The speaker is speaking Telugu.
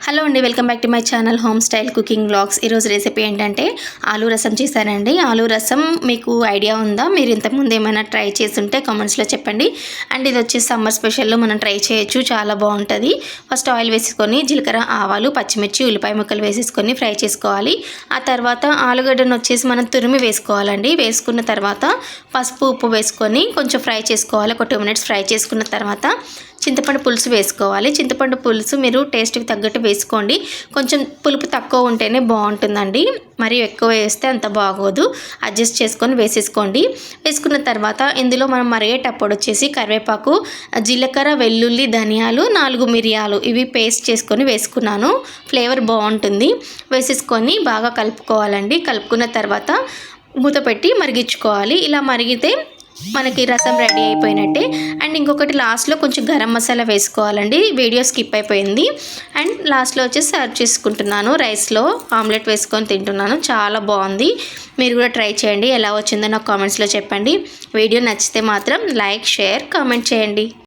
హలో అండి, welcome back to my channel home style cooking blogs. ఈరోజు రెసిపీ ఏంటంటే ఆలూ రసం చేశానండి. ఆలూ రసం మీకు ఐడియా ఉందా? మీరు ఇంతకుముందు ఏమైనా ట్రై చేస్తుంటే కామెంట్స్లో చెప్పండి. అండ్ ఇది వచ్చేసి సమ్మర్ స్పెషల్లో మనం ట్రై చేయొచ్చు, చాలా బాగుంటుంది. ఫస్ట్ ఆయిల్ వేసుకొని జీలకర్ర, ఆవాలు, పచ్చిమిర్చి, ఉల్లిపాయ ముక్కలు వేసేసుకొని ఫ్రై చేసుకోవాలి. ఆ తర్వాత ఆలుగడ్డను వచ్చేసి మనం తురిమి వేసుకోవాలండి. వేసుకున్న తర్వాత పసుపు, ఉప్పు వేసుకొని కొంచెం ఫ్రై చేసుకోవాలి. ఒక 2 minutes ఫ్రై చేసుకున్న తర్వాత చింతపండు పులుసు వేసుకోవాలి. చింతపండు పులుసు మీరు టేస్ట్కి తగ్గట్టు వేసుకోండి. కొంచెం పులుపు తక్కువ ఉంటేనే బాగుంటుందండి, మరి ఎక్కువ వేస్తే అంత బాగోదు. అడ్జస్ట్ చేసుకొని వేసేసుకోండి. వేసుకున్న తర్వాత ఇందులో మనం మరిగేటప్పుడు వచ్చేసి కరివేపాకు, జీలకర్ర, వెల్లుల్లి, ధనియాలు, 4 మిరియాలు ఇవి పేస్ట్ చేసుకొని వేసుకున్నాను. ఫ్లేవర్ బాగుంటుంది. వేసేసుకొని బాగా కలుపుకోవాలండి. కలుపుకున్న తర్వాత మూత పెట్టి మరిగించుకోవాలి. ఇలా మరిగితే మనకి రసం రెడీ అయిపోయినట్టే. అండ్ ఇంకొకటి లాస్ట్లో కొంచెం గరం మసాలా వేసుకోవాలండి. వీడియో స్కిప్ అయిపోయింది. అండ్ లాస్ట్లో వచ్చేసి సర్వ్ చేసుకుంటున్నాను. రైస్లో ఆమ్లెట్ వేసుకొని తింటున్నాను. చాలా బాగుంది. మీరు కూడా ట్రై చేయండి. ఎలా వచ్చిందో నాకు కామెంట్స్లో చెప్పండి. వీడియో నచ్చితే మాత్రం లైక్, షేర్, కామెంట్ చేయండి.